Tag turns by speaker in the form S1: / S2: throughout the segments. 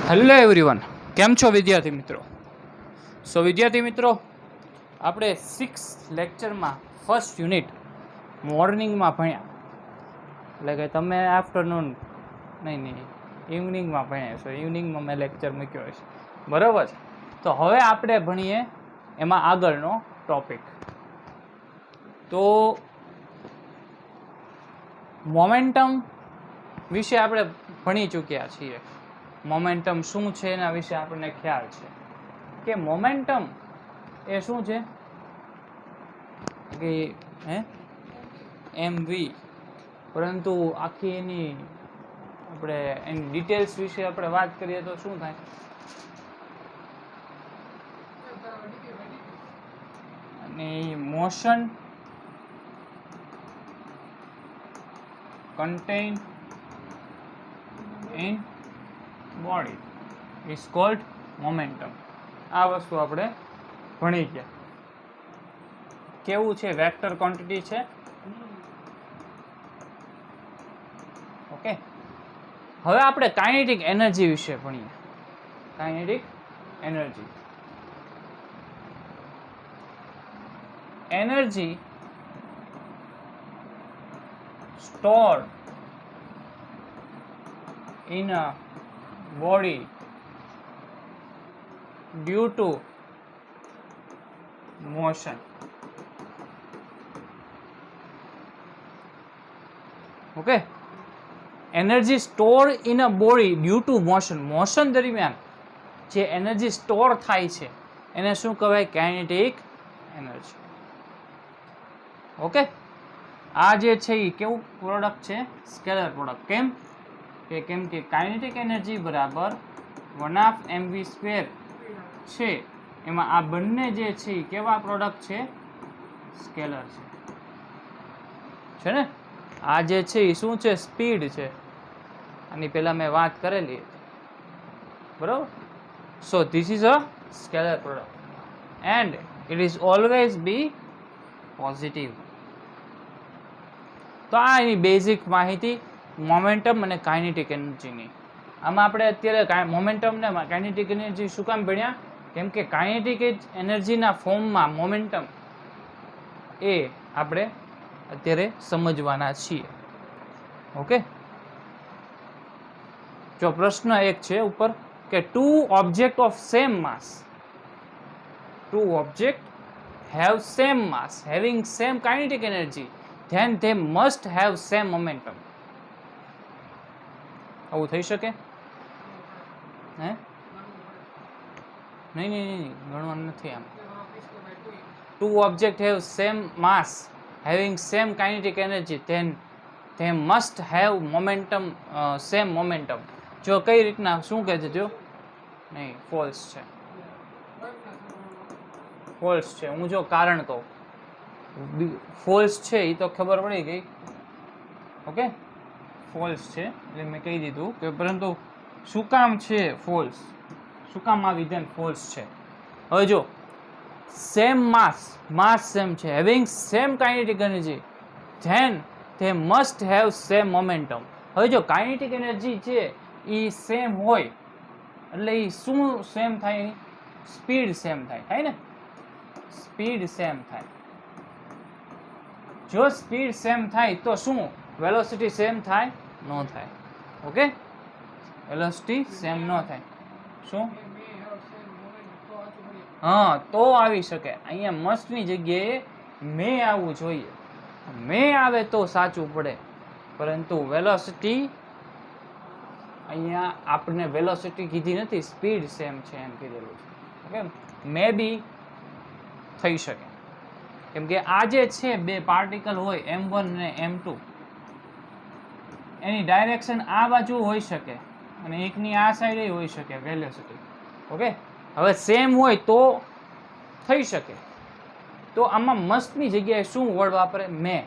S1: Hello everyone, કેમ છો વિદ્યાર્થી મિત્રો? વિદ્યાર્થી મિત્રો, આપણે 6 લેક્ચરમાં ફર્સ્ટ યુનિટ મોર્નિંગમાં ભણ્યા, એટલે કે તમે આફ્ટરનૂન નહીં ઇવનિંગમાં ભણ્યા છો. ઇવનિંગમાં મેં લેક્ચર મૂક્યો હશે, બરાબર છે? તો હવે આપણે ભણીએ એમાં આગળનો ટોપિક. તો મોમેન્ટમ વિશે આપણે ભણી ચૂક્યા છીએ. મોમેન્ટમ શું છે એના વિશે આપણને ખ્યાલ છે કે મોમેન્ટમ એ શું છે કે mv, પરંતુ આખી એની ડિટેલ્સ વિશે આપણે વાત કરીએ તો શું થાય? અને motion contained in body is called momentum. આ વસ્તુ આપણે ભણી ગયા. કેવું છે? વેક્ટર ક્વોન્ટિટી છે. ઓકે, હવે આપણે કાઇનેટિક એનર્જી વિશે ભણીએ. Kinetic energy, energy stored in a body due to motion. Okay, energy stored in a body due to motion. Motion દરમિયાન જે એનર્જી સ્ટોર થાય છે એને શું કહેવાય? Kinetic energy. ઓકે, આ જે છે એ કેવું પ્રોડક્ટ છે? Scalar product. કેમ કે કાઇનેટિક એનર્જી બરાબર 1/mv² છે. એમાં આ બંને જે છે એ કેવા પ્રોડક્ટ છે? સ્કેલર છે ને? આ જે છે એ શું છે? સ્પીડ છે. આની પહેલા મેં વાત કરેલી હતી, બરાબર? So this is a scalar product and it is always B positive. તો આ એની બેઝિક માહિતી મોમેન્ટમ અને કાઇનેટિક એનર્જીની. આમાં આપણે અત્યારે મોમેન્ટમ ને કાઇનેટિક એનર્જી શું કામ ભણ્યા? કેમ કે કાઇનેટિક એનર્જીના ફોર્મમાં મોમેન્ટમ એ આપણે અત્યારે સમજવાના છીએ. ઓકે, જો પ્રશ્ન એક છે ઉપર કે two object of same mass, two object have same mass having same kinetic energy, then they must have same momentum. આવું થઈ શકે? હે? નહીં, ગણવાનું નથી આમ. Two objects have same mass having same kinetic energy, then they must have momentum, same momentum. જો કઈ રીતના શું કહે છે? જો નહીં, ફોલ્સ છે. ફોલ્સ છે. હું જો કારણ કહું, ફોલ્સ છે એ તો ખબર પડી ગઈ. ઓકે, ફોલ્સ છે એટલે મેં કહી દીધું કે, પરંતુ શું કામ છે ફોલ્સ? શું કામ આ વિધાન ફોલ્સ છે? હવે જો સેમ માસ સેમ છે, having same kinetic energy, then they must have same momentum. હવે જો કાઇનેટિક એનર્જી છે એ સેમ હોય એટલે એ શું સેમ થાય? સ્પીડ સેમ થાય ને? સ્પીડ સેમ થાય. જો સ્પીડ સેમ થાય તો શું વેલોસિટી સેમ થાય? ન થાય. ઓકે, વેલોસિટી સેમ ન થાય. શું? હા, તો આવી શકે. અહીંયા મસ્ટની જગ્યાએ મે આવવું જોઈએ. મે આવે તો સાચું પડે, પરંતુ વેલોસિટી અહીંયા આપણે વેલોસિટી કીધી નથી, સ્પીડ સેમ છે એમ કીધેલું છે. ઓકે, મે બી થઈ શકે. કેમ કે આ જે છે બે પાર્ટિકલ હોય m1 અને m2, એની ડાયરેક્શન આ બાજુ હોઈ શકે અને એકની આ સાઈડે હોઈ શકે વેલોસિટી. ઓકે, હવે સેમ હોય તો થઈ શકે. તો આમાં મસ્ટની જગ્યાએ શું વર્ડ વાપરે? મે.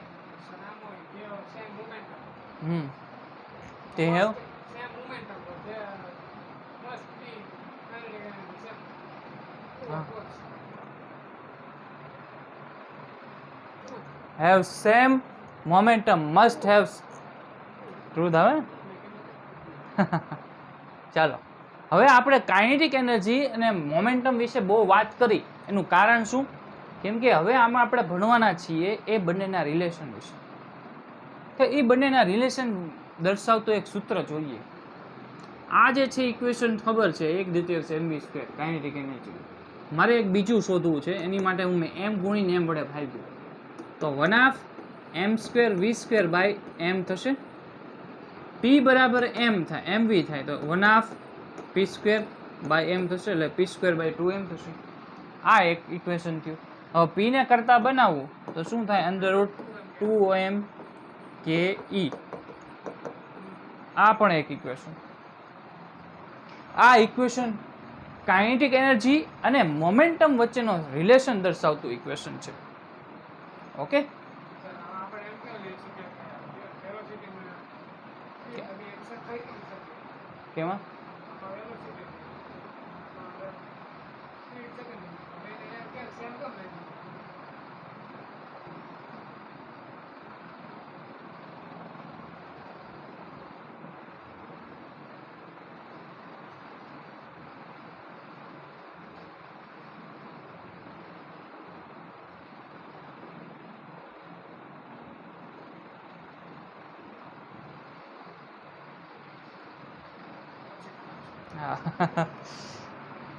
S1: તે have have same momentum, must have truth આવે. ચાલો હવે આપણે કાઇનેટિક એનર્જી અને મોમેન્ટમ વિશે બહુ વાત કરી. એનું કારણ શું? કેમ કે હવે આમાં આપણે ભણવાના છીએ એ બંનેના રિલેશન વિશે. તો એ બંનેના રિલેશન દર્શાવતું એક સૂત્ર જોઈએ. આ જે છે ઇક્વેશન ખબર છે, 1/2 mv સ્ક્વેર કાઇનેટિક એનર્જી. મારે એક બીજું શોધવું છે, એની માટે હું મેં એમ ગુણીને એમ વડે ભાગ્યું તો 1/2 m² v² બાય m થશે. p બરાબર m થાય, mv થાય તો 1/2 p² બાય m થશે, એટલે p² બાય 2m થશે. આ એક ઇક્વેશન થયું. હવે p ને કરતા બનાવવું તો શું થાય? √2m ke. આ પણ એક ઇક્વેશન. આ ઇક્વેશન કાઇનેટિક એનર્જી અને મોમેન્ટમ વચ્ચેનો રિલેશન દર્શાવતું ઇક્વેશન છે. ઓકે, કેમાં?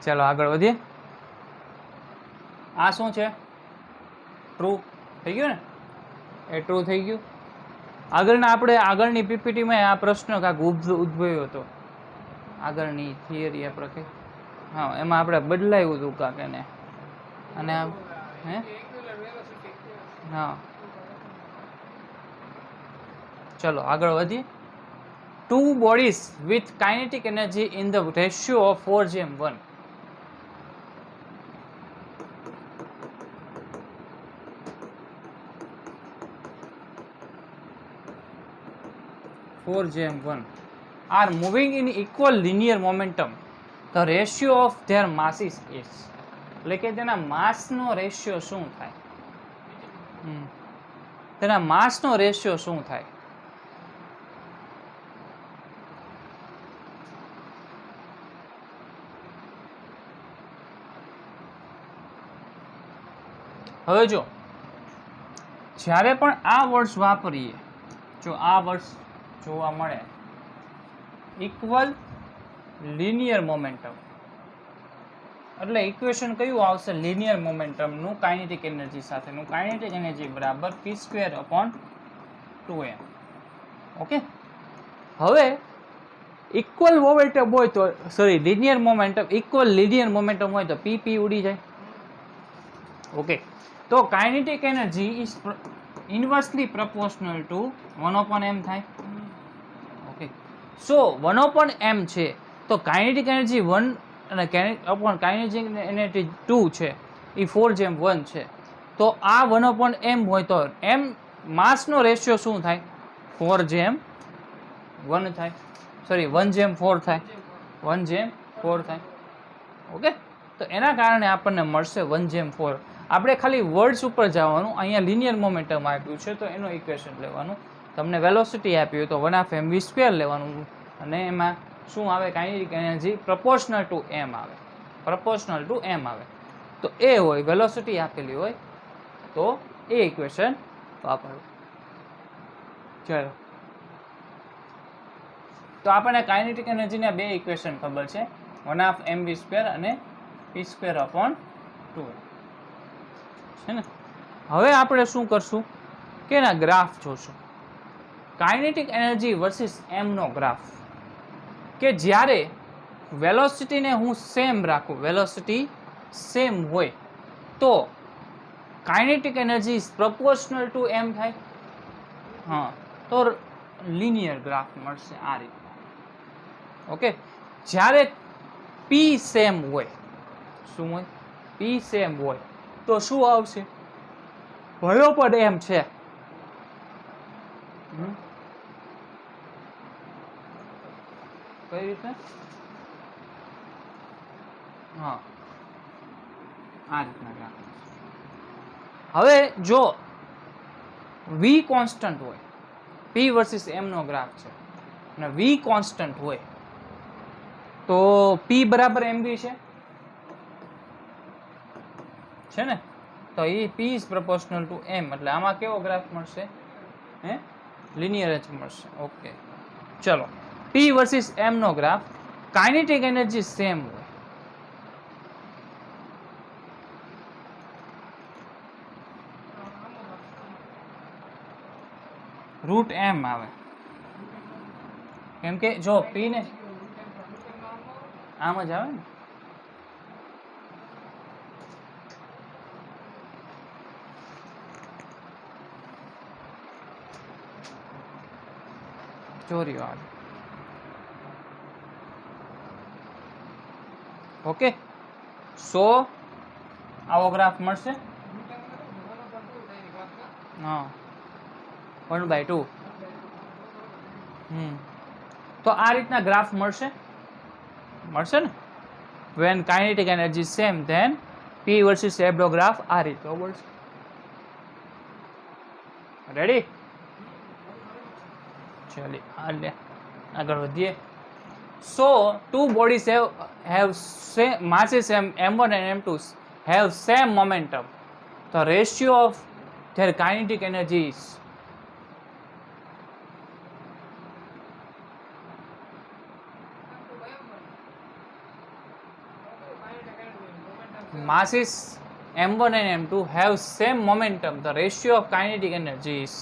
S1: ચલો આગળ વધીએ. આ શું છે? ટ્રુ થઈ ગયું ને? એ ટ્રુ થઈ ગયું. આગળની પીપીટીમાં આ પ્રશ્ન કાંક ઉદ્ભવ્યો હતો. આગળની થિયરી આપણે કઈ, હા, એમાં આપણે બદલાયું હતું કાંક એને, અને હે, હા, ચલો આગળ વધીએ. Two bodies with kinetic energy in the ratio of 4:1. 4:1 are moving in equal linear momentum. The ratio of their masses is. એટલે કે તેના માસનો રેશિયો શું થાય? તેના માસનો રેશિયો શું થાય? હવે જો જ્યારે પણ આ વર્ડ્સ વાપરીએ, જો આ વર્ડ્સ જોવા મળે, ઇક્વલ લિનિયર મોમેન્ટમ, એટલે ઇક્વેશન કયું આવશે? લિનિયર મોમેન્ટમનું કાઇનેટિક એનર્જી સાથેનું. કાઇનેટિક એનર્જી બરાબર p²/2m. ઓકે, હવે ઇક્વલ મોમેન્ટમ હોય તો, sorry, linear momentum, equal linear momentum હોય તો p ઉડી જાય. ઓકે, તો kinetic energy is inversely proportional to 1/m થાય. ઓકે, સો 1/m છે તો કાઇનેટિક એનર્જી 1 અને કાઇનેટિક એનર્જી 2 છે, એ 4:1 છે. તો આ 1/m હોય તો m માસનો રેશિયો શું થાય? 4:1 થાય, સોરી 1:4 થાય, 1:4 થાય. ઓકે, તો એના કારણે આપણને મળશે 1:4. આપણે ખાલી વર્ડ્સ ઉપર જવાનું. અહીંયા લિનિયર મોમેન્ટમ આપ્યું છે તો એનું ઇક્વેશન લેવાનું. તમને વેલોસિટી આપ્યું હોય તો 1/2 mv² લેવાનું, અને એમાં શું આવે? Kinetic energy proportional two m આવે, પ્રપોર્શનલ ટુ m આવે. તો એ હોય, વેલોસિટી આપેલી હોય તો એ ઇક્વેશન વાપરવું. ચલો, તો આપણને કાઇનેટિક એનર્જીના બે ઇક્વેશન ખબર છે, 1/2 mv² અને p²/2 છે ને. હવે આપણે શું કરશું કે એના ગ્રાફ જોશું. કાઇનેટિક એનર્જી વર્સિસ m નો ગ્રાફ, કે જ્યારે વેલોસિટીને હું સેમ રાખું, વેલોસિટી સેમ હોય તો kinetic energy is proportional two m થાય. હા, તો લિનિયર ગ્રાફ મળશે આ રીતે. ઓકે, જ્યારે p સેમ હોય, શું હોય? p સેમ હોય તો શું આવશે? ભયો પણ એમ છે. કઈ રીતે? હા, આ રીતના ગ્રાફ. હવે જો v કોન્સ્ટન્ટ હોય, p વર્સિસ m નો ગ્રાફ છે, અને v કોન્સ્ટન્ટ હોય તો પી બરાબર એમવી છે ને, તો એ પી ઇઝ પ્રપોર્શનલ ટુ એમ, એટલે આમાં કેવો ગ્રાફ મળશે? હે, લિનિયર જ મળશે. ઓકે, ચલો પી વર્સિસ એમ નો ગ્રાફ, કાઇનેટિક એનર્જી સેમ હોય, રૂટ એમ આવે, કેમ કે જો પી ને આમ જ આવે ને, ચોરીઓ આવે. ઓકે, સો આવો ગ્રાફ મળશે. હા, 1/2. તો આ રીતના ગ્રાફ મળશે ને. When kinetic energy same then P versus એબનો ગ્રાફ આ રીતનો મળશે. રેડી? ચાલી આગળ વધીએ. સો two bodies have masses m1 and m2 have same momentum. The ratio of their kinetic energy is masses m1 and m2 have same momentum. The ratio of kinetic energy is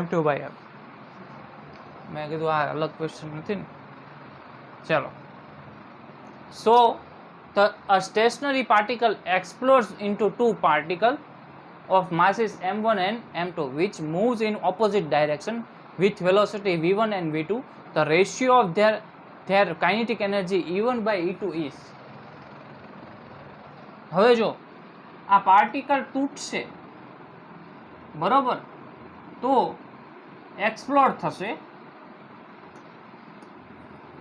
S1: m2/m. મેં કીધું આ અલગ question નથી ને. ચલો, સો a stationary particle explodes into two particles of masses m1 and m2 which moves in opposite direction with velocity v1 and v2. The ratio of their kinetic energy E1/E2 is. હવે જો આ particle તૂટશે બરોબર, તો explode થશે,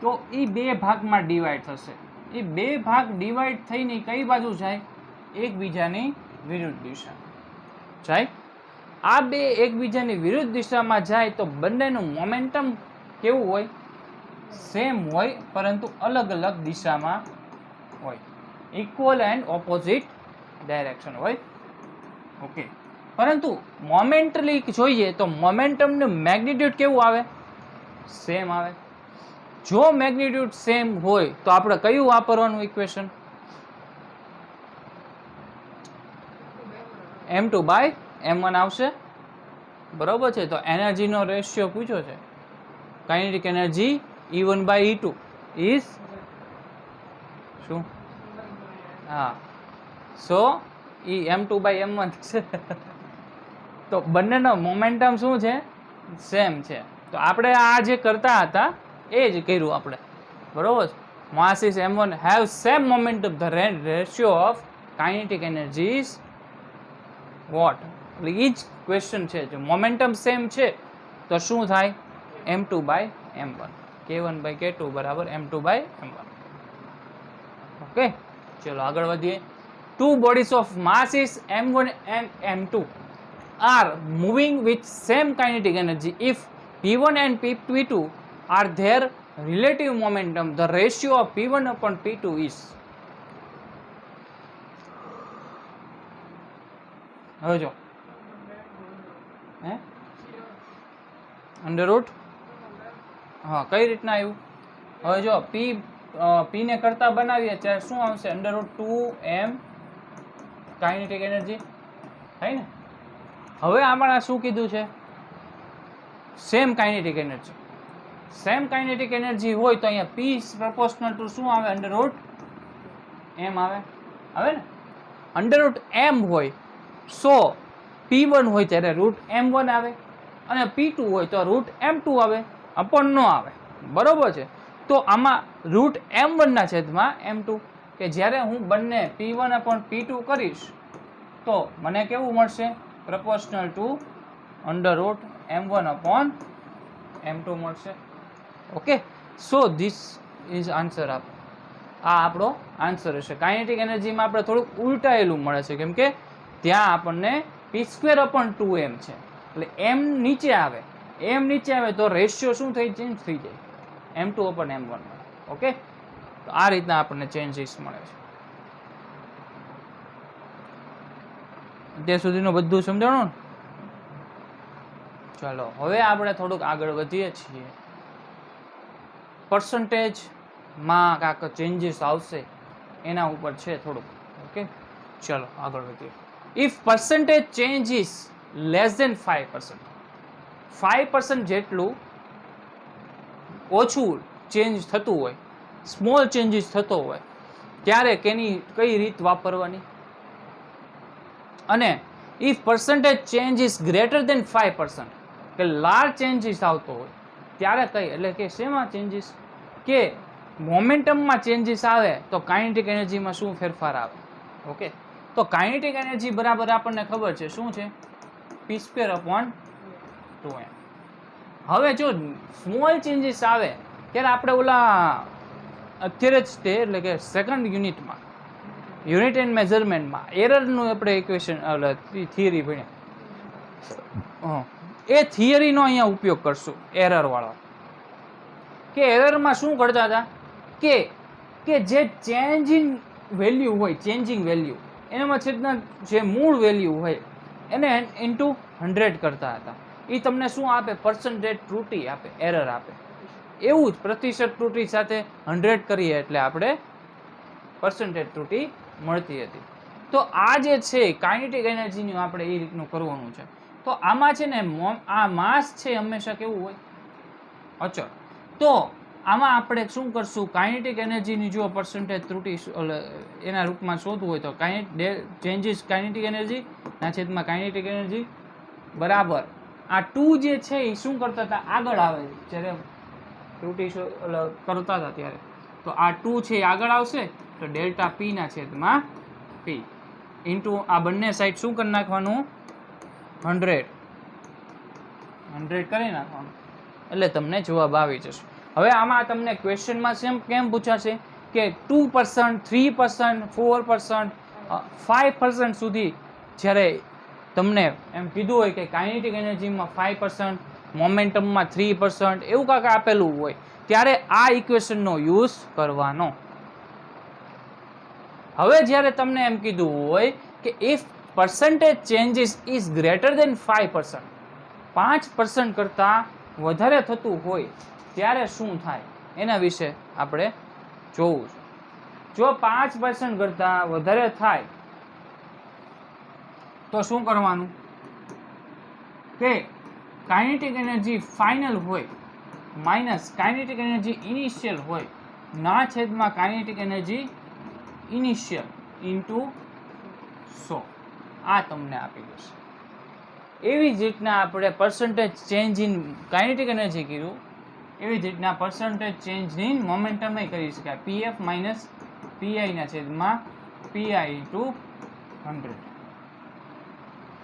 S1: તો એ બે ભાગમાં divide થશે. એ બે ભાગ ડિવાઈડ થઈને કઈ બાજુ જાય? એકબીજાની વિરુદ્ધ દિશા જાય. આ બે એકબીજાની વિરુદ્ધ દિશામાં જાય તો બંનેનું મોમેન્ટમ કેવું હોય? સેમ હોય, પરંતુ અલગ અલગ દિશામાં હોય, ઇક્વલ એન્ડ ઓપોઝિટ ડાયરેક્શન હોય. ઓકે, પરંતુ મોમેન્ટલી જોઈએ તો મોમેન્ટમનું મેગ્નિટ્યુડ કેવું આવે? સેમ આવે. જો મેગ્નિટ્યુડ સેમ હોય તો આપણે કયું વાપરવાનું ઇક્વેશન? m2/m1 આવશે. બરોબર છે. તો એનર્જીનો રેશિયો પૂછ્યો છે, કાઇનેટિક એનર્જી E1/E2 ઇઝ શું? હા, સો એ m2/m1 છે. તો બંનેનો મોમેન્ટમ શું છે? સેમ છે. તો આપણે આ જે કરતા હતા એ જ કર્યું આપણે, બરોબર. masses m1 have same momentum. The ratio of kinetic energy is what? એટલે એ જ ક્વેશ્ચન છે. જો મોમેન્ટમ સેમ છે તો શું થાય? m2/m1, k1/k2 બરાબર m2/m1. ઓકે, ચલો આગળ વધીએ. Two bodies of masses m1 and m2 are moving with same kinetic energy. If p1 and p2 are their relative momentum, the ratio of p1 upon p2 is. હવે જો under route, હા, કઈ રીતના આવ્યું? હવે જો પી ને કરતા બનાવીએ ત્યારે શું આવશે? √2m કાઇનેટિક એનર્જી થાય ને. હવે આમાં શું કીધું છે? Same kinetic energy. Same kinetic energy હોય તો અહીંયા પી પ્રપોર્શનલ ટુ શું આવે? √m આવે ને. √m હોય સો p1 હોય ત્યારે √m1 આવે, અને p2 હોય તો √m2 આવે, અપોન નો આવે. બરોબર છે. તો આમાં √m1 ના છેદમાં m2, કે જ્યારે હું બંને p1 અપોન p2 કરીશ તો મને કેવું મળશે? Proportional two √m1 upon m2 મળશે. Okay, so this is answer. આ આપણો આન્સર હશે. કાઇનેટિક એનર્જીમાં આપણે થોડુંક ઉલટાયેલું મળે છે, કેમ કે ત્યાં આપણને p² અપોન 2m છે, એટલે m નીચે આવે એમ નીચે આવે તો રેશિયો શું થઈ ચેન્જ થઈ જાય m2 upon m1. ઓકે, તો આ રીતના આપણને ચેન્જીસ મળે છે. અત્યાર સુધીનું બધું સમજાણું ને? ચાલો હવે આપણે થોડુંક આગળ વધીએ છીએ. પર્સન્ટેજમાં કાંઈક ચેન્જીસ આવશે એના ઉપર છે થોડુંક. ઓકે, ચાલો આગળ વધીએ. If percentage change is less than 5%, 5% જેટલું ઓછું ચેન્જ થતું હોય, સ્મોલ ચેન્જીસ થતો હોય, ત્યારે કઈ રીત વાપરવાની? અને if percentage change is greater than 5%, કે લાર્જ ચેન્જીસ આવતો હોય ત્યારે કઈ, એટલે કે શેમાં ચેન્જીસ? કે મોમેન્ટમમાં ચેન્જીસ આવે તો કાઇનેટિક એનર્જીમાં શું ફેરફાર આવે? ઓકે, તો કાઇનેટિક એનર્જી બરાબર આપણને ખબર છે શું છે, p²/2m. હવે જો સ્મોલ ચેન્જીસ આવે ત્યારે આપણે ઓલા અત્યારે જ તે એટલે કે સેકન્ડ યુનિટમાં યુનિટ એન્ડ મેઝરમેન્ટમાં એરરનું આપણે ઇક્વેશન થિયરી ભણ્યા, એ થિયરીનો અહીંયા ઉપયોગ કરશું એરર વાળો. કે એરરમાં શું કરતા હતા કે જે ચેન્જ ઇન વેલ્યુ હોય, ચેન્જિંગ વેલ્યુ એનામાં છેદના જે મૂળ વેલ્યુ હોય એને ઇન્ટુ 100 કરતા હતા. એ તમને શું આપે? પર્સન્ટેજ ત્રુટિ આપે, એરર આપે. એવું જ પ્રતિશત ત્રુટિ સાથે 100 કરીએ એટલે આપણે પર્સન્ટેજ ત્રુટિ મળતી હતી. તો આ જે છે કાઇનેટિક એનર્જીનું આપણે એ રીતનું કરવાનું છે. તો આમાં છે ને આ માસ છે હંમેશા કેવું હોય? અચળ. તો આમાં આપણે શું કરશું? કાઇનેટિક એનર્જીની જો પર્સન્ટેજ ત્રુટિ એના રૂપમાં શોધવું હોય તો ચેન્જીસ કાઇનેટિક એનર્જી ના છેદમાં કાઇનેટિક એનર્જી બરાબર આ 2 જે છે એ શું કરતા હતા? આગળ આવે જ્યારે ત્રુટિ કરતા હતા ત્યારે. તો આ 2 છે એ આગળ આવશે તો ડેલ્ટા p ના છેદમાં p ઇન્ટુ આ બંને સાઈડ શું કરી નાખવાનું? 100 કરી નાખવાનું એટલે તમને જવાબ આવી જશે. હવે આમાં તમને ક્વેશ્ચનમાં કેમ પૂછાશે કે 2%, 3%, 4%, 5% સુધી જ્યારે તમને એમ કીધું હોય કે કાઇનેટિક એનર્જીમાં 5%, મોમેન્ટમમાં 3%, એવું કાંઈક આપેલું હોય ત્યારે આ ઇક્વેશનનો યુઝ કરવાનો. હવે જ્યારે તમને એમ કીધું હોય કે if percentage changes is greater than 5%, 5% કરતાં વધારે થતું હોય ત્યારે શું થાય એના વિશે આપણે જોવું છે. જો 5% કરતાં વધારે થાય તો શું કરવાનું? કે કાઇનેટિક એનર્જી ફાઇનલ હોય માઇનસ કાઇનેટિક એનર્જી ઇનિશિયલ હોય ના છેદમાં કાઇનેટિક એનર્જી ઇનિશિયલ ઇન્ટુ 100 આ તમને આપી દેશે. એવી જ રીતના આપણે percentage change in kinetic energy કીધું, એવી જ રીતના પર્સન્ટેજ ચેન્જ ઇન મોમેન્ટમ કરી શકાય, pf માઇનસ pi ના છેદમાં pi ઇન્ટુ 100.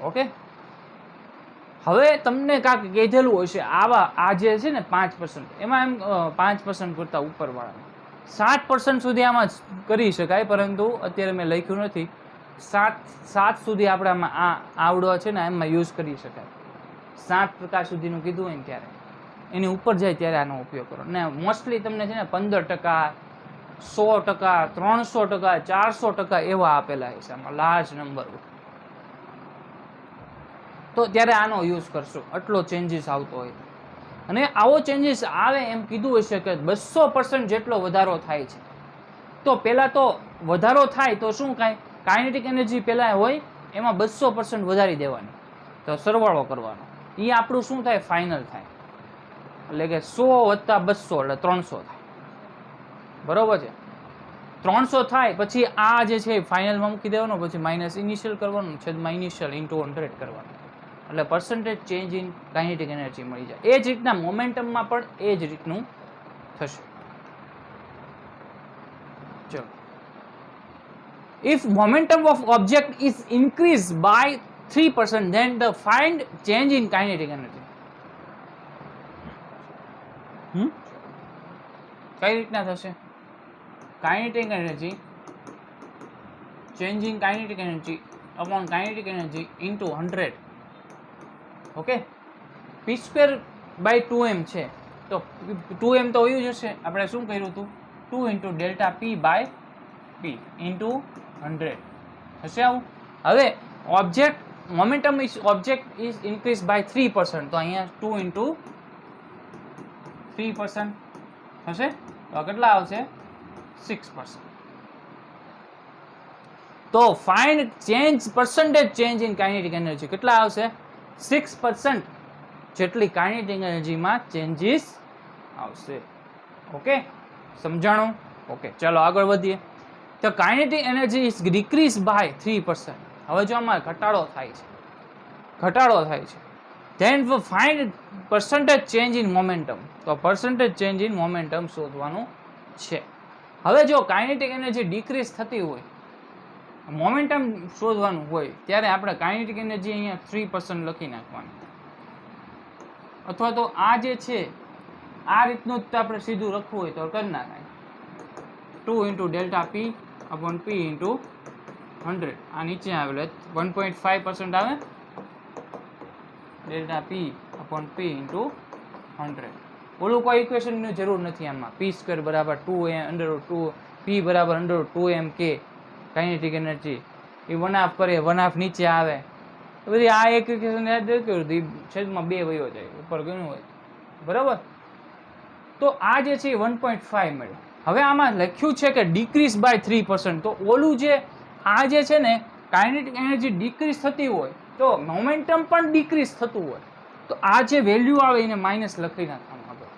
S1: ઓકે, હવે તમને કાંઈક કીધેલું હશે આ જે છે ને 5%, એમાં એમ 5% કરતાં ઉપરવાળા 7% સુધી આમાં કરી શકાય, પરંતુ અત્યારે મેં લખ્યું નથી. 7 સુધી આપણે આમાં આવડો છે ને એમાં યુઝ કરી શકાય. 7% સુધીનું કીધું હોય ને ત્યારે એની ઉપર જાય ત્યારે આનો ઉપયોગ કરો. ને મોસ્ટલી તમને છે ને 15%, 100%, 300%, 400% એવા આપેલા છે આમાં લાર્જ નંબર. તો ત્યારે આનો યુઝ કરશો આટલો ચેન્જીસ આવતો હોય. અને આવો ચેન્જીસ આવે એમ કીધું હશે કે 200% જેટલો વધારો થાય છે. તો પહેલાં તો વધારો થાય તો શું કાંઈ કાઇનેટિક એનર્જી પહેલાં હોય એમાં 200% વધારી દેવાની, તો સરવાળો કરવાનો. એ આપણું શું થાય? ફાઇનલ થાય. એટલે કે 100 + 200 એટલે 300 થાય. બરોબર છે? 300 થાય પછી આ જે છે ફાઇનલમાં મૂકી દેવાનો, પછી માઇનસ ઇનિશિયલ કરવાનું, છેદમાં ઇનિશિયલ ઇન્ટુ 100 કરવાનું. એટલે percentage change in kinetic energy મળી જાય. એ જ રીતના મોમેન્ટમમાં પણ એ જ રીતનું થશે. ચલો, if momentum of object is increased by 3%, then the find change in kinetic energy. કઈ રીતના થશે? Kinetic energy change in kinetic energy upon kinetic energy into 100. Okay, p² by 2m છે તો 2m તો હોયું જ હશે. આપણે શું કર્યું હતું 2 into delta P by P into 100 હશે આવું. હવે object momentum object is increase by 3%, તો અહીંયા 2 ઇન્ટુ 3% હશે તો કેટલા આવશે 6%. તો find change percentage change in kinetic energy કેટલા આવશે 6% જેટલી કાઇનેટિક એનર્જીમાં ચેન્જીસ આવશે. ઓકે સમજાણું? ઓકે ચાલો આગળ વધીએ. તો kinetic energy is decrease by 3%. હવે જો આમાં ઘટાડો થાય છે then find percentage change in momentum. તો પર્સન્ટેજ ચેન્જ ઇન મોમેન્ટમ શોધવાનું છે. હવે જો કાઇનેટિક એનર્જી ડિક્રીઝ થતી હોય મોમેન્ટમ શોધવાનું હોય ત્યારે આપણે કાઇનેટિક એનર્જી અહીંયા 3% લખી નાખવાનું, અથવા તો આ જે છે આ રીતનું જ આપણે સીધું લખવું હોય તો કરી નાખાય 2 ઇન્ટુ ડેલ્ટા પી અપોન પી ઇન્ટુ 100. આ નીચે આવેલો 1.5% આવે ડેલ્ટા પી અપોન પી ઇન્ટુ 100. ઓલું કોઈ ઇક્વેશનની જરૂર નથી. આમાં પી સ્ક્વેર બરાબર 2 પી બરાબર √2m k કાઇનેટિક એનર્જી એ 1/2 કરે 1/2 નીચે આવે બધી આ એક ઇક્વેશન યાદ રાખ્યું છેદમાં 2 વયો જાય ઉપર ઘણું હોય બરાબર. તો આ જે છે 1.5 મળ્યો. હવે આમાં લખ્યું છે કે ડિક્રીઝ બાય 3%. તો ઓલું જે આ જે છે ને કાઇનેટિક એનર્જી ડિક્રીઝ થતી હોય તો મોમેન્ટમ પણ ડિક્રીઝ થતું હોય તો આ જે વેલ્યુ આવે એને માઇનસ લખી નાખવાનું. આગળ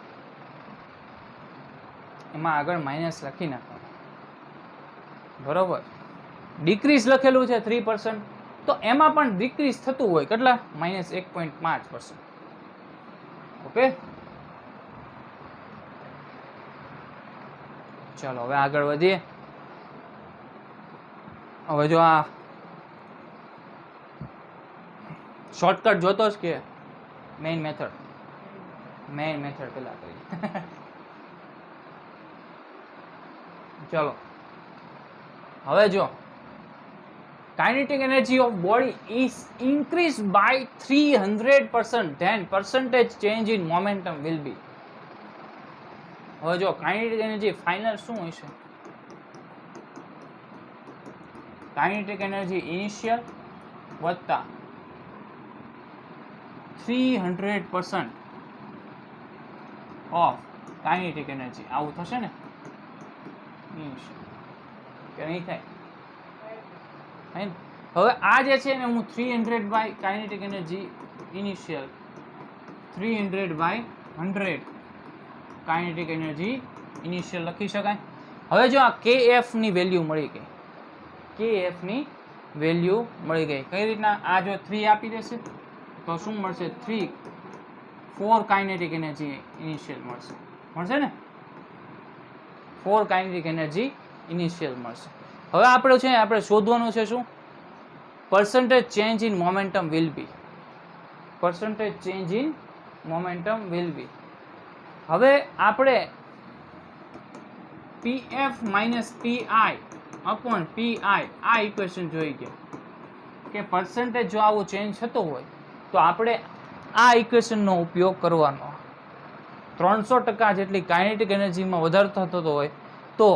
S1: એમાં આગળ માઇનસ લખી નાખવાનું બરોબર. ડિક્રીઝ લખેલું છે 3% તો એમાં પણ ડિક્રીઝ થતું હોય કેટલા -1.5%. ઓકે ચાલો હવે આગળ વધીએ. હવે જો આ શોર્ટકટ જોતો જ કે મેઇન મેથડ પેલા કરી ચલો હવે જો kinetic energy of body is increased by 300%, then percentage change in momentum will be. હવે જો kinetic energy ફાઇનલ શું હશે? kinetic energy initial વત્તા 300% of kinetic energy આવું થશે ને initial કે નહીં થાય? હવે આ જે છે ને હું 300 by kinetic energy initial 300 by 100 kinetic energy initial લખી શકાય. હવે જો આ kf ની વેલ્યુ મળી ગઈ, કઈ રીતના? આ જો 3 આપી દેશે તો શું મળશે 4 કાઇનેટિક એનર્જી ઇનિશિયલ મળશે ને 4 કાઇનેટિક એનર્જી ઇનિશિયલ મળશે. હવે આપણે શોધવાનું છે શું? percentage change in momentum will be. હવે આપણે pf minus pi upon pi આ ઇક્વેશન જોઈ ગયા કે percentage જો આવું ચેન્જ થતો હોય તો આપણે આ ઇક્વેશનનો ઉપયોગ કરવાનો. 300% જેટલી કાઇનેટિક એનર્જીમાં વધારો થતો હોય તો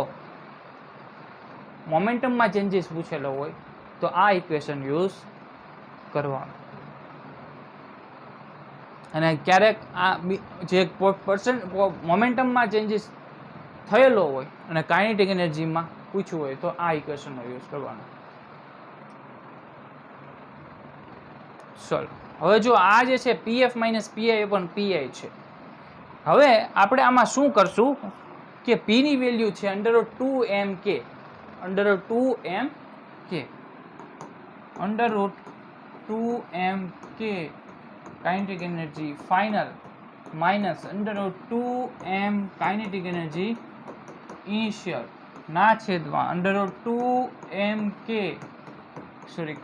S1: મોમેન્ટમમાં ચેન્જીસ પૂછેલો હોય તો આ ઇક્વેશન યુઝ કરવાનું. અને ક્યારેક આ જે મોમેન્ટમમાં ચેન્જીસ થયેલો હોય અને કાઇનેટિક એનર્જીમાં પૂછવું હોય તો આ ઇક્વેશનનો યુઝ કરવાનો. ચલો હવે જો આ જે છે pf માઇનસ pi પણ pi છે. હવે આપણે આમાં શું કરશું કે p ની વેલ્યુ છે √2mk kinetic energy final minus √2m kinetic energy initial ના છેદમાં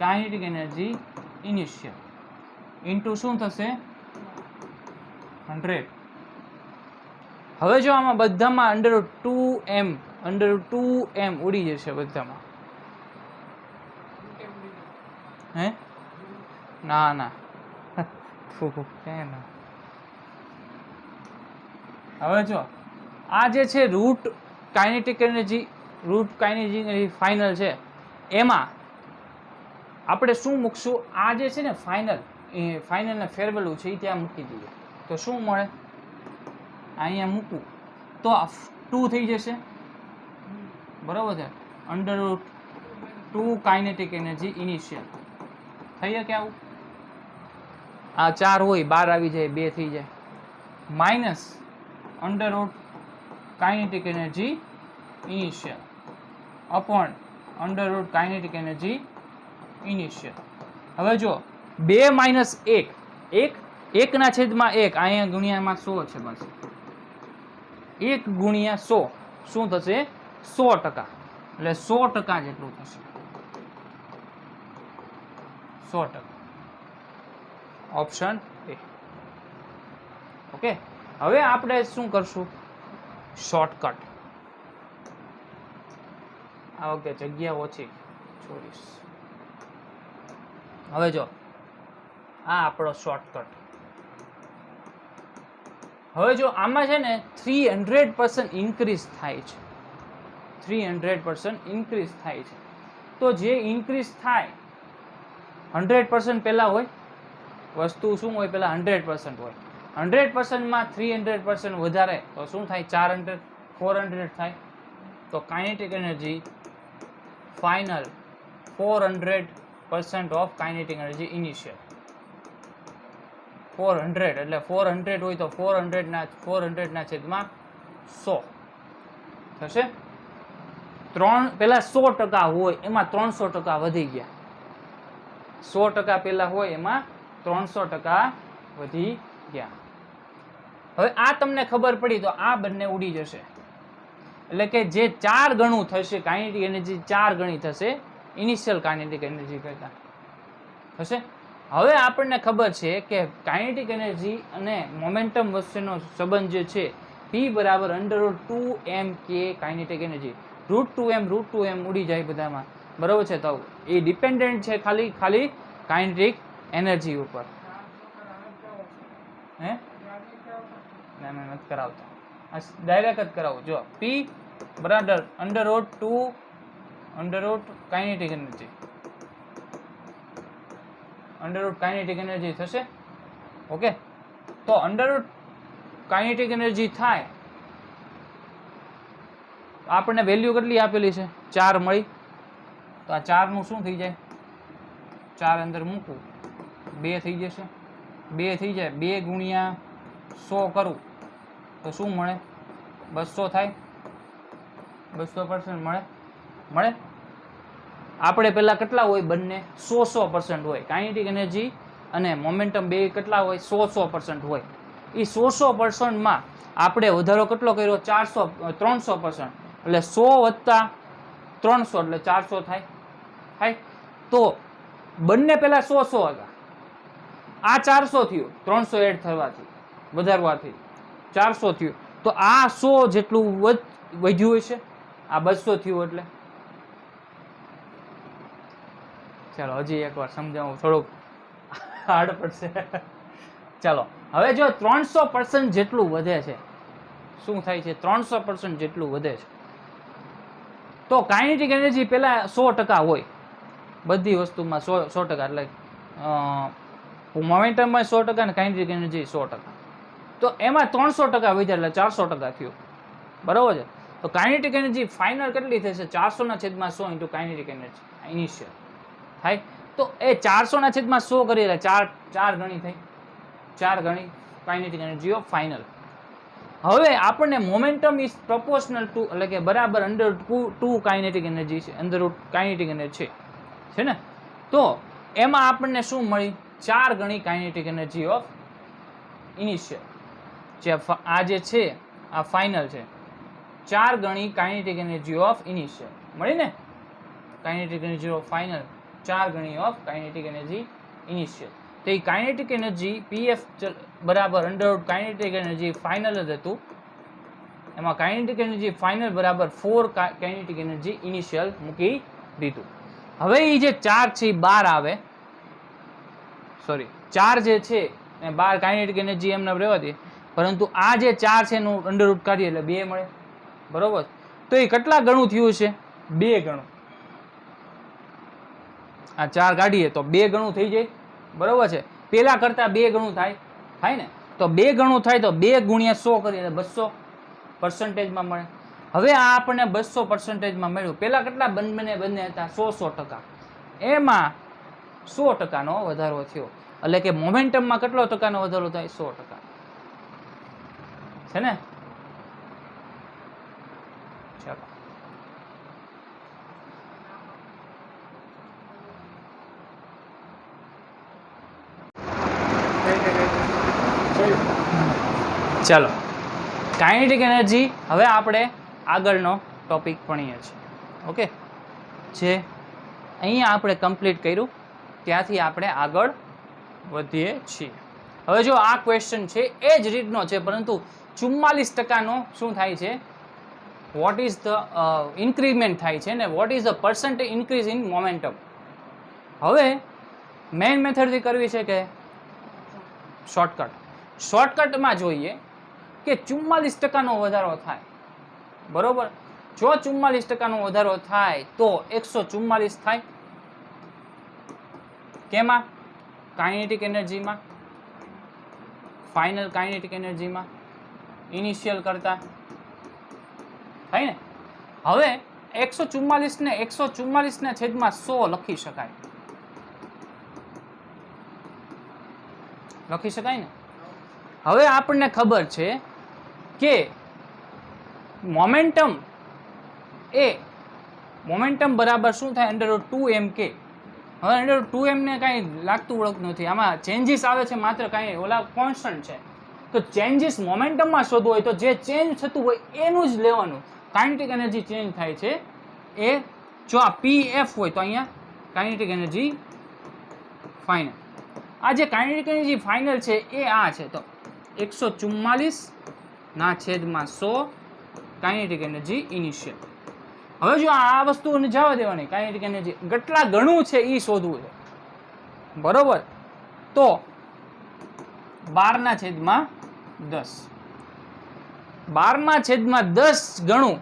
S1: કાઇનેટિક એનર્જી ઇનિશિયલ ઇન્ટુ શું થશે 100. હવે જો આમાં બધામાં √2m ઉડી જશે બધામાં. હે ના હવે જો આ જે છે રૂટ કાઇનેટિક એનર્જી ફાઇનલ છે, એમાં આપણે શું મૂકશું? આ જે છે ને ફાઇનલ ને ફેરવેલું છે એ ત્યાં મૂકી દઈએ તો શું મળે? અહીંયા મૂકવું તો 2 થઈ જશે, બરાબર છે. √2 કાઇનેટિક એનર્જી ઇનિશિયલ થઈ શકે આવું. આ 4 હોય 12 આવી જાય, 2 થઈ જાય, minus √ kinetic energy initial upon √ kinetic energy initial. હવે જો 2 માઇનસ 1 ના છેદમાં 1, અહીંયા ગુણ્યામાં 100 છે, બસ 1 ગુણ્યા 100 શું થશે? 100%. એટલે 100% જેટલું થશે, 100%. Option A. ઓકે, હવે આપણે શું કરશું? શોર્ટકટ. આ વખતે જગ્યા ઓછી છોડીશ. હવે જો આ આપણો શોર્ટકટ. હવે જો આમાં છે ને 300% ઇન્ક્રીઝ થાય છે, 300% ઇન્ક્રીઝ થાય છે. તો જે ઇન્ક્રીઝ થાય 100% પહેલાં હોય, વસ્તુ શું હોય? પહેલાં 100% હોય. 100% માં 300% વધારે તો શું થાય? 400 થાય. તો kinetic energy final 400% of kinetic energy initial. 400 એટલે 400 હોય તો 400 ના છેદમાં 100 થશે. પહેલા 100% હોય એમાં 300% વધી ગયા. 100% પહેલા હોય એમાં 300% વધી ગયા. હવે આ તમને ખબર પડી તો આ બંને ઉડી જશે. એટલે કે જે 4 ગણું થશે કાઇનેટિક એનર્જી, 4 ગણી થશે ઇનિશિયલ કાઇનેટિક એનર્જી કરતા થશે. હવે આપણને ખબર છે કે કાઇનેટિક એનર્જી અને મોમેન્ટમ વચ્ચેનો સંબંધ જે છે P બરાબર √2mk કાઇનેટિક એનર્જી. √2m ઉડી જાય બધામાં, બરાબર છે. તો એ ડિપેન્ડન્ટ છે ખાલી કાઇનેટિક એનર્જી ઉપર. હે ના નથી કરાવતા, ડાયરેક્ટ જ કરાવું. જો P બરાબર √2 કાઇનેટિક એનર્જી, કાઇનેટિક એનર્જી થશે. ઓકે, તો કાઇનેટિક એનર્જી થાય આપણને વેલ્યુ કેટલી આપેલી છે? 4 મળી. તો આ 4 નું શું થઈ જાય? 4 અંદર મૂકવું, 2 થઈ જશે. 2 થઈ જાય, 2 ગુણ્યા 100 કરું તો શું મળે? 200 થાય. 200% મળે. આપણે પહેલા કેટલા હોય? બંને 100% હોય. કાઇનેટિક એનર્જી અને મોમેન્ટમ બે કેટલા હોય? 100% હોય. એ 100% માં આપણે વધારો કેટલો કર્યો? 300%. એટલે 100 વત્તા 300 એટલે 400 થાય. તો બંને પહેલા 100 હતા, આ 400 થયું, 300 એડ થવાથી વધારવાથી 400 થયું. તો આ 100 જેટલું વધ્યું હશે, આ 200 થયું. એટલે ચાલો હજી એકવાર સમજાવું, થોડુંક હાર્ડ પડશે. ચાલો હવે જો 300% જેટલું વધે છે, શું થાય છે? 300% જેટલું વધે છે તો કાઇનેટિક એનર્જી પહેલા 100% હોય બધી વસ્તુમાં, 100%. એટલે મોમેન્ટમમાં 100% અને કાઇનેટિક એનર્જી 100%. તો એમાં 300% વધ્યા એટલે 400% થયું, બરાબર છે. તો કાઇનેટિક એનર્જી ફાઇનલ કેટલી થશે? 400/100 ઇન્ટુ કાઇનેટિક એનર્જી ઇનિશિયલ થાય. તો એ 400/100 કરીએ એટલે 4 ગણી થઈ, 4 ગણી કાઇનેટિક એનર્જી ઓફ ફાઇનલ. હવે આપણને મોમેન્ટમ ઇઝ પ્રોપોર્શનલ ટુ, એટલે કે બરાબર √2 કાઇનેટિક એનર્જી છે, કાઇનેટિક એનર્જી છે ને. તો એમાં આપણને શું મળી? 4 ગણી કાઇનેટિક એનર્જી ઓફ ઇનિશિયલ. જે આ જે છે આ ફાઇનલ છે, 4 ગણી કાઇનેટિક એનર્જી ઓફ ઇનિશિયલ મળી ને. કાઇનેટિક એનર્જી ઓફ ફાઇનલ 4 ગણી ઓફ કાઇનેટિક એનર્જી ઇનિશિયલ. તો એ કાઇનેટિક એનર્જી PF બરાબર √ કાઇનેટિક એનર્જી ફાઇનલ જ હતું. એમાં કાઇનેટિક એનર્જી ફાઇનલ બરાબર 4 કાઇનેટિક એનર્જી ઇનિશિયલ મૂકી દીધું. હવે એ જે 4 છે એ 12 આવે, સોરી 4 જે છે એ 12 કાઇનેટિક એનર્જી એમને રહેવા દે. પરંતુ આ જે 4 છે એનું અંડર રૂટ કાઢીએ એટલે 2 મળે, બરોબર. તો એ કેટલા ગણું થયું છે? 2 ગણું. આ 4 કાઢીએ તો 2 ગણું થઈ જાય, બરોબર છે. પેલા કરતા 2 ગણું થાય ને. તો 2 ગણું થાય તો 2 ગુણ્યા 100 કરીએ એટલે 200% મળે. હવે આ આપણને 200% મળ્યું. પેલા કેટલા બંને હતા? 100%. એમાં 100%નો વધારો થયો, એટલે કે મોમેન્ટમમાં કેટલો ટકાનો વધારો થાય? 100%. છે ને? ચાલો, ચાલો કાઇનેટિક એનર્જી. હવે આપણે આગળનો ટોપિક ભણીએ છીએ. ઓકે, જે અહીંયા આપણે કમ્પ્લીટ કર્યું, ત્યાંથી આપણે આગળ વધીએ છીએ. હવે જો આ ક્વેશ્ચન છે એ જ રીતનો છે, પરંતુ 44%નો શું થાય છે? વોટ ઇઝ ધ ઇન્ક્રીમેન્ટ થાય છે ને what is the percent increase in momentum. હવે મેઇન મેથડથી કરવી છે કે શોર્ટકટ? શોર્ટકટમાં જોઈએ કે 44%નો વધારો થાય, બરોબર. જો 44%નો વધારો થાય તો 144 થાય. કેમાં? કાઇનેટિક એનર્જીમાં, ફાઇનલ કાઇનેટિક એનર્જીમાં ઇનિશિયલ કરતા થાય ને. હવે 144 ને 144/100 લખી શકાય ને. હવે આપણને ખબર છે કે મોમેન્ટમ બરાબર શું થાય? √2mk. હવે √2m ને કાંઈ લાગતું વળગતું નથી, આમાં ચેન્જીસ આવે છે માત્ર, કાંઈ ઓલા કોન્સ્ટન્ટ છે. તો ચેન્જીસ મોમેન્ટમમાં શોધવું હોય તો જે ચેન્જ થતું હોય એનું જ લેવાનું. કાઇનેટિક એનર્જી ચેન્જ થાય છે એ જો આ pf હોય તો અહીંયા કાઇનેટિક એનર્જી ફાઇનલ. આ જે કાઇનેટિક એનર્જી ફાઇનલ છે એ આ છે, તો 144/100 કાઇનેટિક એનર્જી ઇનિશિયલ. હવે જો આ વસ્તુને જવા દેવાની, કાઇનેટિક એનર્જી કેટલા ગણું છે એ શોધવું છે, બરોબર. તો 12/10 12/10 ગણું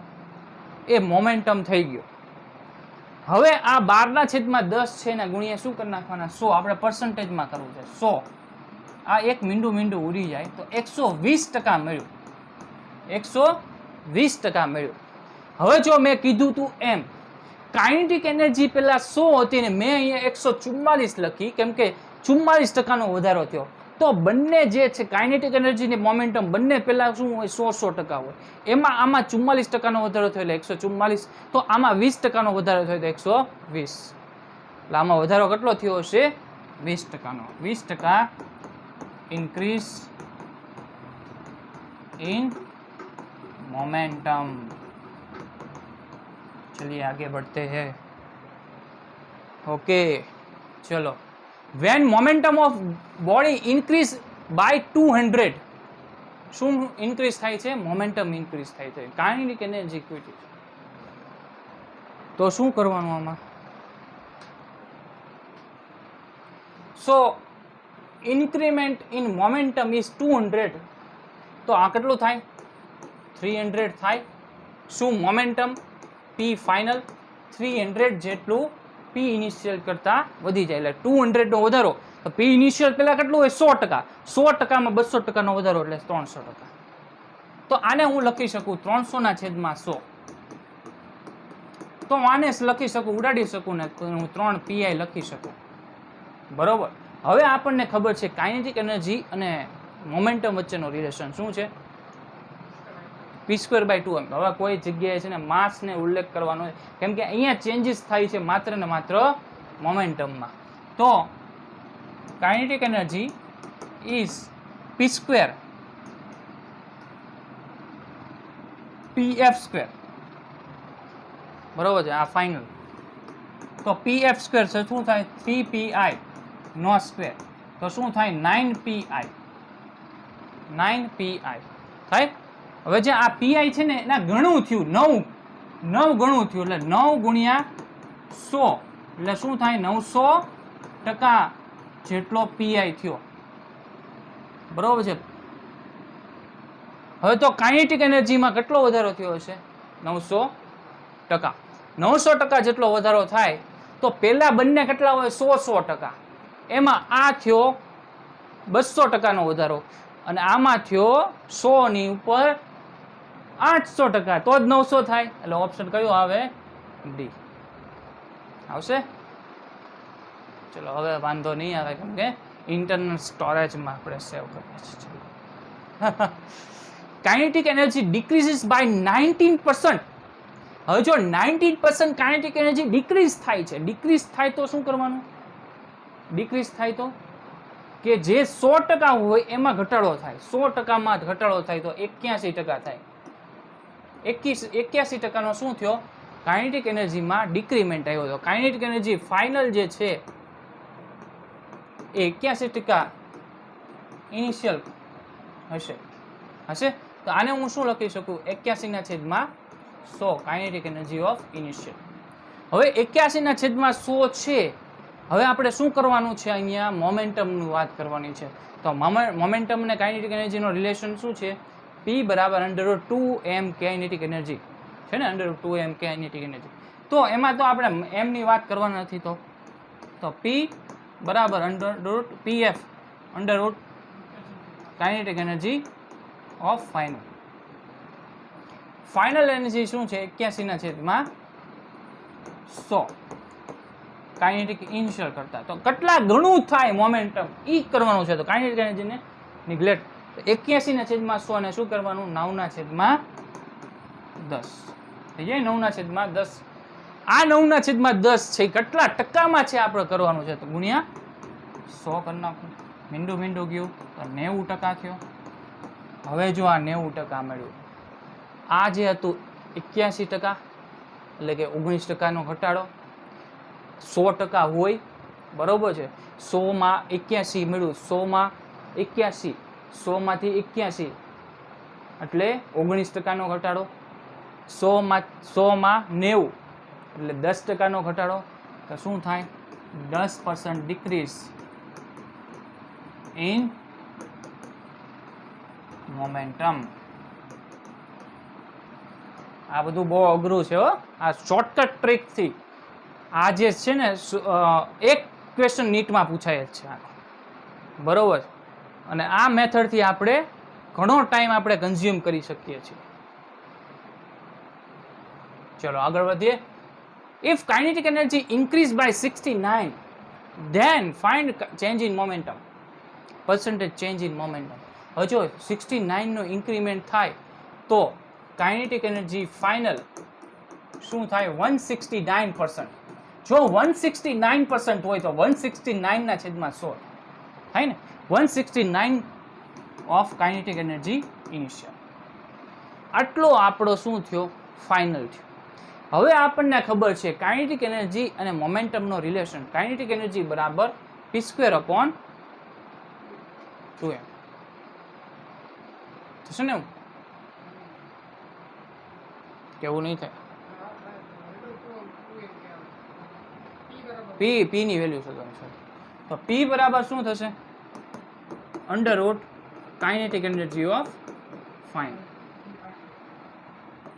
S1: એ મોમેન્ટમ થઈ ગયો. હવે આ 12/10 છે ને ગુણ્યા શું કરી નાખવાના? 100. આપણે પર્સન્ટેજમાં કરવું છે 100. આ એક મીંડું ઉડી જાય તો 120% મળ્યું. 120% મળ્યું. હવે જો મેં કીધું તું એમ કાઇનેટિક એનર્જી પેલા 100 હતી ને મેં અહીંયા 144 લખી, કેમ કે 44%નો વધારો થયો. તો બંને જે છે કાઇનેટિક એનર્જી ને મોમેન્ટમ બંને પેલા શું હોય? 100% હોય. એમાં આમાં 44%નો વધારો થયો એટલે 144. તો આમાં 20%નો વધારો થયો તો 120. એટલે આમાં વધારો કેટલો થયો હશે? 20%નો. 20% इंक्रीज इन मोमेंटम. चलिए आगे बढ़ते हैं. ओके, चलो. When momentum of body increase by 200 શું ઇન્ક્રીઝ થાય છે? મોમેન્ટમ ઇન્ક્રીઝ થાય છે. Kinetic energy equity. તો શું કરવાનું આમાં? સો ઇન્ક્રીમેન્ટ ઇન મોમેન્ટમ ઇઝ 200. તો આ કેટલું થાય? 300 થાય. શું મોમેન્ટમ? પી ફાઇનલ 300 જેટલું પી ઇનિશિયલ કરતાં વધી જાય, એટલે 200નો વધારો. તો પી ઇનિશિયલ પહેલાં કેટલું હોય? 100%. 100%માં 200%નો વધારો એટલે 300%. તો આને હું લખી શકું 300/100. તો આને લખી શકું, ઉડાડી શકું ને હું 3 પીઆઈ લખી શકું, બરોબર. હવે આપણને ખબર છે કાઇનેટિક એનર્જી અને મોમેન્ટમ વચ્ચેનો રિલેશન શું છે? p²/2m. હવે કોઈ જગ્યાએ છે ને માસને ઉલ્લેખ કરવાનો છે, કેમ કે અહીંયા ચેન્જીસ થાય છે માત્ર ને માત્ર મોમેન્ટમમાં. તો kinetic energy is p², pf², બરોબર છે. આ ફાઇનલ. તો pf² છે શું થાય? 3pi નો સ્ક્વેર. તો શું થાય? 9pi. 9pi થાય. હવે જે આ પીઆઈ છે ને એના ઘણું થયું, 9 ગણું થયું, એટલે 9 ગુણ્યા 100 એટલે શું થાય? 900% જેટલો પીઆઈ થયો, બરોબર છે. હવે તો કાઇનેટિક એનર્જીમાં કેટલો વધારો થયો હશે? 900%. 900% જેટલો વધારો થાય તો પેલા બંને કેટલા હોય? 100%. એમાં આ થયો 200%નો વધારો અને આમાં થયો 100 ની ઉપર 800%, તો જ 900 થાય. એટલે ઓપ્શન કયો આવે? ડી આવશે. ચલો હવે વાંધો નહીં આવે કેમ કે ઇન્ટરનલ સ્ટોરેજમાં આપણે સેવ કરીએ છીએ. Kinetic energy decreases by 19%. હવે જો 19% કાઇનેટિક એનર્જી ડિક્રીઝ થાય છે, ડિક્રીઝ થાય તો શું કરવાનું? ડિક્રીઝ થાય તો કે જે 100% હોય એમાં ઘટાડો થાય. 100%માં ઘટાડો થાય તો 81% થાય. 81%નો શું થયો? કાઇનેટિક એનર્જીમાં ડિક્રીમેન્ટ આવ્યો હતો. કાઇનેટિક એનર્જી ફાઇનલ જે છે એ 81% ઇનિશિયલ હશે. તો આને હું શું લખી શકું? 81/100 કાઇનેટિક એનર્જી ઓફ ઇનિશિયલ. હવે 81/100 છે. હવે આપણે શું કરવાનું છે? અહીંયા મોમેન્ટમની વાત કરવાની છે. તો મોમેન્ટમ અને કાઇનેટિક એનર્જીનો રિલેશન શું છે? P બરાબર √2m કાઇનેટિક એનર્જી છે ને, √2m કાઇનેટિક એનર્જી. તો એમાં તો આપણે m ની વાત કરવાની નથી. તો P બરાબર √PF √ kinetic energy of final. Final energy શું છે? 81/100 કાઇનેટિક ઇનિશિયલ કરતા. તો કેટલા ગણું થાય મોમેન્ટમ ઈ કરવાનું છે. તો કાઇનેટિક એનર્જીને નિગ્લેક્ટ. 81/100 ને શું કરવાનું? 9/10 થઈ જાય. 9/10. આ 9/10 છે કેટલા ટકામાં છે આપણે કરવાનું છે? તો ગુણ્યા 100 કરી નાખું. મીંડું ગયું તો 90% થયો. હવે જો આ 90% મળ્યું, આ જે હતું 81%, એટલે કે 19%નો ઘટાડો. 100% હોય બરોબર છે. 100માં 81 મળ્યું. 100માં 81, 100માંથી 81 એટલે 19%નો ઘટાડો. 100માં 90 એટલે 10%નો ઘટાડો. તો શું થાય? 10% ડિક્રીઝ ઇન મોમેન્ટમ. આ બધું બહુ અઘરું છે હો. આ શોર્ટકટ ટ્રીકથી આ જે છે ને એક ક્વેશ્ચન નીટમાં પૂછાય જ છે બરોબર. અને આ મેથડથી આપણે ઘણો ટાઈમ આપણે કન્ઝ્યુમ કરી શકીએ છીએ. ચલો આગળ વધીએ. If kinetic energy increased by 69, then find change in momentum. Percentage change in momentum. હવે જો 69 નો ઇન્ક્રીમેન્ટ થાય તો કાઇનેટિક એનર્જી ફાઇનલ શું થાય? 169%. જો 169% હોય તો 169/100 થાય ને. 169 ઓફ કાઇનેટિક એનર્જી ઇનિશિયલ. આટલો આપણો શું થયો? ફાઇનલ થયો. હવે આપણને ખબર છે કાઇનેટિક એનર્જી અને મોમેન્ટમનો રિલેશન. કાઇનેટિક એનર્જી બરાબર p²/2m થશે ને? કેવું નહીં થાય. p ની વેલ્યુ શોધવાની છે. તો p બરાબર શું થશે? √ Kinetic energy of final.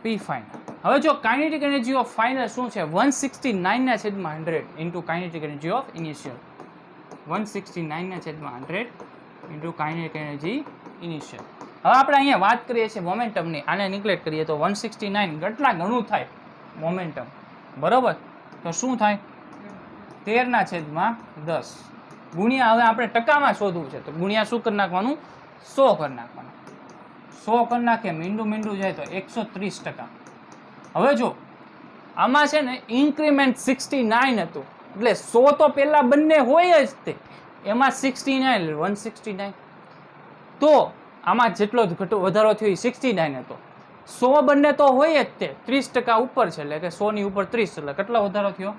S1: p final. હવે જો કાઇનેટિક એનર્જી ઓફ ફાઇનલ શું છે? 169/100 into kinetic energy of initial. 169/100 into kinetic energy initial. હવે આપણે અહીંયા વાત કરીએ છીએ મોમેન્ટમની. આને નિગ્લેક્ટ કરીએ તો 169 કેટલા ગણું થાય મોમેન્ટમ બરોબર. તો શું થાય? 13/10 ગુણ્યા. હવે આપણે ટકામાં શોધવું છે તો ગુણ્યા શું કરી નાખવાનું? 100 કરી નાખવાનું. 100 કરી નાખે મીંડું જાય તો 130%. હવે જો આમાં છે ને ઇન્ક્રીમેન્ટ 69 હતું એટલે 100 તો પેલા બંને હોય જ તે. એમાં 69 169. તો આમાં જેટલો વધારો થયો એ 69 હતો. 100 બંને તો હોય જ તે. 30% ઉપર છે એટલે કે 100 ની ઉપર 30 એટલે કેટલો વધારો થયો?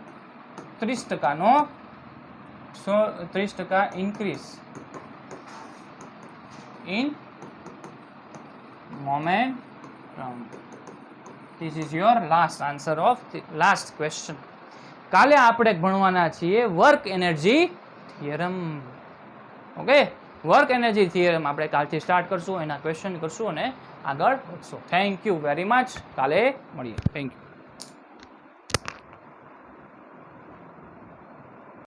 S1: 30%નો 30% increase in momentum. This is your last answer of the last question. કાલે આપણે ભણવાના છીએ work energy theorem. Okay. Work energy theorem આપણે કાલથી સ્ટાર્ટ કરશું, એના ક્વેશ્ચન કરશું અને આગળ વધશું. Thank you very much. કાલે મળીએ. Thank you.